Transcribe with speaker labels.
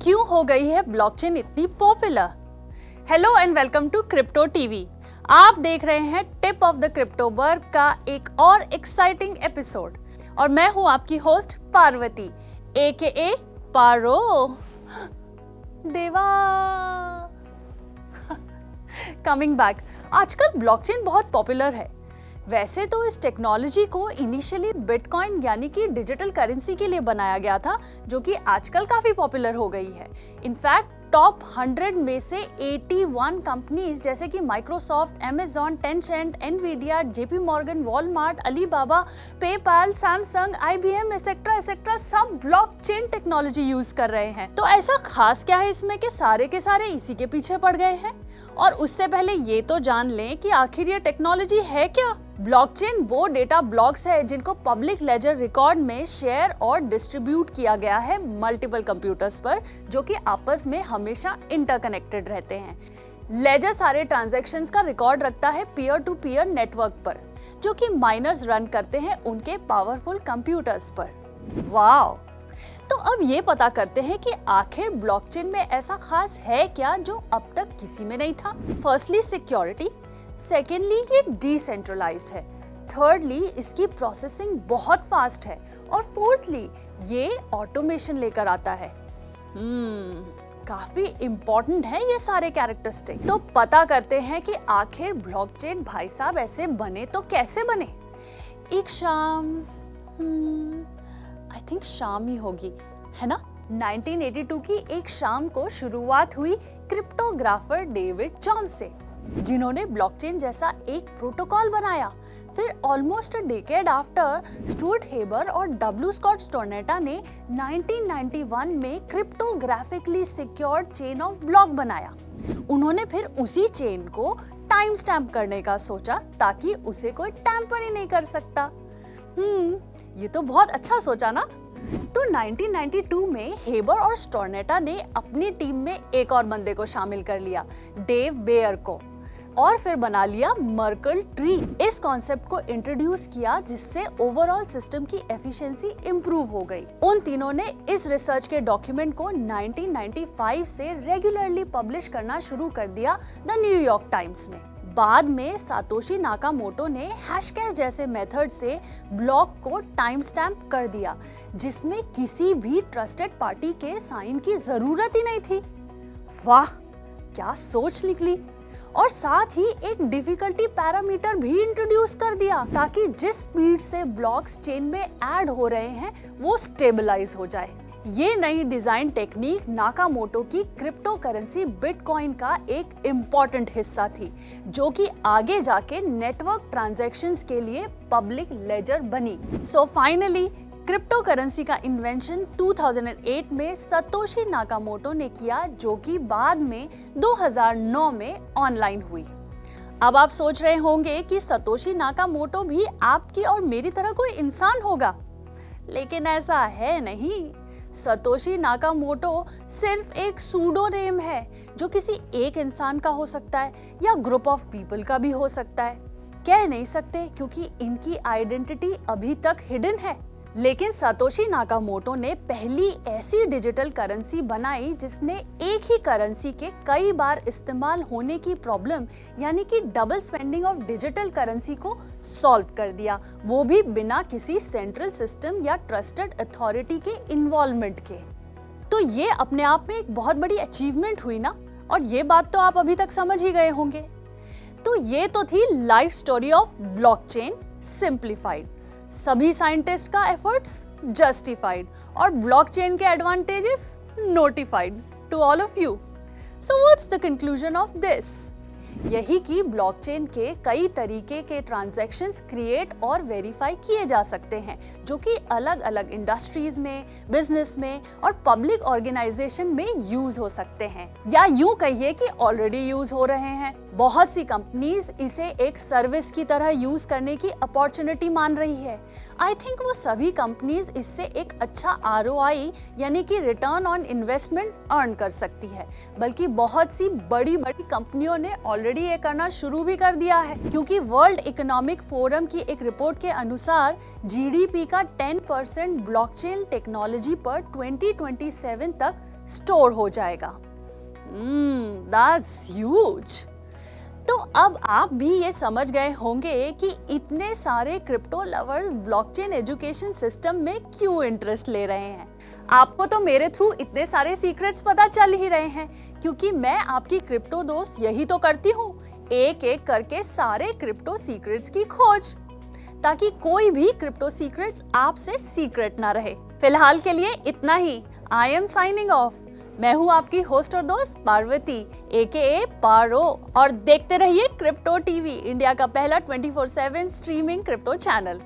Speaker 1: क्यों हो गई है ब्लॉकचेन इतनी popular? Hello and welcome to crypto TV. आप देख रहे हैं tip of the crypto world का एक और एक्साइटिंग एपिसोड और मैं हूं आपकी होस्ट पार्वती AKA पारो देवा। कमिंग बैक, आजकल ब्लॉकचेन बहुत पॉपुलर है। वैसे तो इस टेक्नोलॉजी को इनिशियली बिटकॉइन यानी कि डिजिटल करेंसी के लिए बनाया गया था, जो कि आजकल काफी पॉपुलर हो गई है। इनफैक्ट टॉप 100 में से 81 कंपनीज जैसे कि Microsoft, Amazon, Tencent, Nvidia, JP Morgan, Walmart, Alibaba, PayPal, Samsung, IBM etcetera सब ब्लॉकचेन टेक्नोलॉजी यूज कर रहे हैं। तो ऐसा खास क्या है इसमें कि सारे के सारे इसी के पीछे पड़ गए हैं? और उससे पहले ये तो जान लें कि आखिर ये टेक्नोलॉजी है क्या। ब्लॉकचेन वो डेटा ब्लॉक्स है जिनको पब्लिक लेजर रिकॉर्ड में शेयर और डिस्ट्रीब्यूट किया गया है मल्टीपल कंप्यूटर्स पर, जो कि आपस में हमेशा इंटरकनेक्टेड रहते हैं। लेजर सारे ट्रांजैक्शंस का रिकॉर्ड रखता है पीयर टू पीयर नेटवर्क पर, जो कि माइनर्स रन करते हैं उनके पावरफुल कंप्यूटर्स पर। वाओ! तो अब ये पता करते हैं कि आखिर ब्लॉकचेन में ऐसा खास है क्या जो अब तक किसी में नहीं था। फर्स्टली सिक्योरिटी, सेकेंडली ये डिसेंट्रलाइज्ड है, थर्डली इसकी प्रोसेसिंग बहुत फास्ट है और फोर्थली ये ऑटोमेशन लेकर आता है। काफी इंपॉर्टेंट है ये सारे कैरेक्टरिस्टिक। तो पता करते हैं कि आखिर ब्लॉकचेन भाई साहब ऐसे बने तो कैसे बने। एक शाम, आई थिंक शाम ही होगी, है ना? 1982 की एक शाम को शुरुआत हुई क्रिप्टोग्राफर डेविड चॉम्स से, जिन्होंने ब्लॉकचेन जैसा एक प्रोटोकॉल बनाया। फिर almost a decade after Stuart Haber और W. स्कॉट स्टोर्नेटा ने 1991 में cryptographically secured chain of block बनाया। उन्होंने फिर उसी चेन को टाइम स्टैम्प करने का सोचा ताकि उसे कोई टैम्पर ही नहीं कर सकता। ये तो बहुत अच्छा सोचा ना? तो 1992 में हेबर और स्टोर्नेटा ने अपनी टीम में एक और बंदे को शामिल कर लिया, डेव बेयर को, और फिर बना लिया मर्कल ट्री। इस कॉन्सेप्ट को इंट्रोड्यूस किया जिससे ओवरऑल सिस्टम की एफिशिएंसी इंप्रूव हो गई। उन तीनों ने इस रिसर्च के डॉक्यूमेंट को 1995 से रेगुलरली पब्लिश करना शुरू कर दिया द न्यूयॉर्क टाइम्स में। बाद में सातोशी नाकामोटो ने हैशकैश जैसे मेथड से ब्लॉक को टाइम स्टैम्प कर दिया, जिसमें किसी भी ट्रस्टेड पार्टी के साइन की जरूरत ही नहीं थी। वाह, क्या सोच निकली! और साथ ही एक डिफिकल्टी पैरामीटर भी इंट्रोड्यूस कर दिया ताकि जिस स्पीड से ब्लॉक्स चेन में ऐड हो रहे हैं वो स्टेबलाइज हो जाए। ये नई डिजाइन टेक्निक नाकामोटो की क्रिप्टो करेंसी बिटकॉइन का एक इम्पॉर्टेंट हिस्सा थी, जो कि आगे जाके नेटवर्क ट्रांजैक्शंस के लिए पब्लिक लेजर बनी। सो फाइनली क्रिप्टो करेंसी का इन्वेंशन 2008 में सतोशी नाकामोटो ने किया, जो कि बाद में 2009 में ऑनलाइन हुई। अब आप सोच रहे होंगे कि सतोशी नाकामोटो भी आपकी और मेरी तरह कोई इंसान होगा, लेकिन ऐसा है नहीं। सतोशी नाकामोटो सिर्फ एक सूडोनेम है जो किसी एक इंसान का हो सकता है या ग्रुप ऑफ पीपल का भी हो सकता है। कह नहीं सकते क्योंकि इनकी आइडेंटिटी अभी तक हिडन है। लेकिन सतोशी नाकामोटो ने पहली ऐसी डिजिटल करेंसी बनाई जिसने एक ही करेंसी के कई बार इस्तेमाल होने की प्रॉब्लम यानी कि double spending of digital currency को सॉल्व कर दिया, वो भी बिना किसी सेंट्रल सिस्टम या ट्रस्टेड अथॉरिटी के इन्वॉल्वमेंट के। तो ये अपने आप में एक बहुत बड़ी अचीवमेंट हुई ना, और ये बात तो आप अभी तक समझ ही गए होंगे। तो ये तो थी life story of blockchain simplified. सभी साइंटिस्ट का एफर्ट्स जस्टिफाइड और ब्लॉकचेन के advantages notified to all of you. So what's the conclusion of this? यही कि ब्लॉकचेन के कई तरीके के ट्रांजैक्शंस क्रिएट और वेरीफाई किए जा सकते हैं, जो कि अलग अलग इंडस्ट्रीज में, बिजनेस में और पब्लिक ऑर्गेनाइजेशन में यूज हो सकते हैं, या यूं कहिए कि ऑलरेडी यूज हो रहे हैं। बहुत सी कंपनीज इसे एक सर्विस की तरह यूज करने की अपॉर्चुनिटी मान रही है। आई थिंक वो सभी कंपनीज इससे एक अच्छा ROI यानी कि रिटर्न ऑन इन्वेस्टमेंट अर्न कर सकती है, बल्कि बहुत सी बड़ी बड़ी कंपनियों ने ऑलरेडी ये करना शुरू भी कर दिया है, क्योंकि वर्ल्ड इकोनॉमिक फोरम की एक रिपोर्ट के अनुसार GDP का 10% ब्लॉकचेन टेक्नोलॉजी पर 2027 तक स्टोर हो जाएगा। That's huge. तो अब आप भी ये समझ गए होंगे कि इतने सारे crypto lovers blockchain education system में क्यों इंटरेस्ट ले रहे हैं। आपको तो मेरे थ्रू इतने सारे सीक्रेट्स पता चल ही रहे हैं, क्योंकि मैं आपकी क्रिप्टो दोस्त यही तो करती हूँ, एक एक करके सारे क्रिप्टो सीक्रेट्स की खोज, ताकि कोई भी क्रिप्टो सीक्रेट्स आपसे सीक्रेट ना रहे। फिलहाल के लिए इतना ही। I am signing off. मैं हूँ आपकी होस्ट और दोस्त पार्वती AKA पारो, और देखते रहिए क्रिप्टो टीवी, इंडिया का पहला 24/7 स्ट्रीमिंग क्रिप्टो चैनल।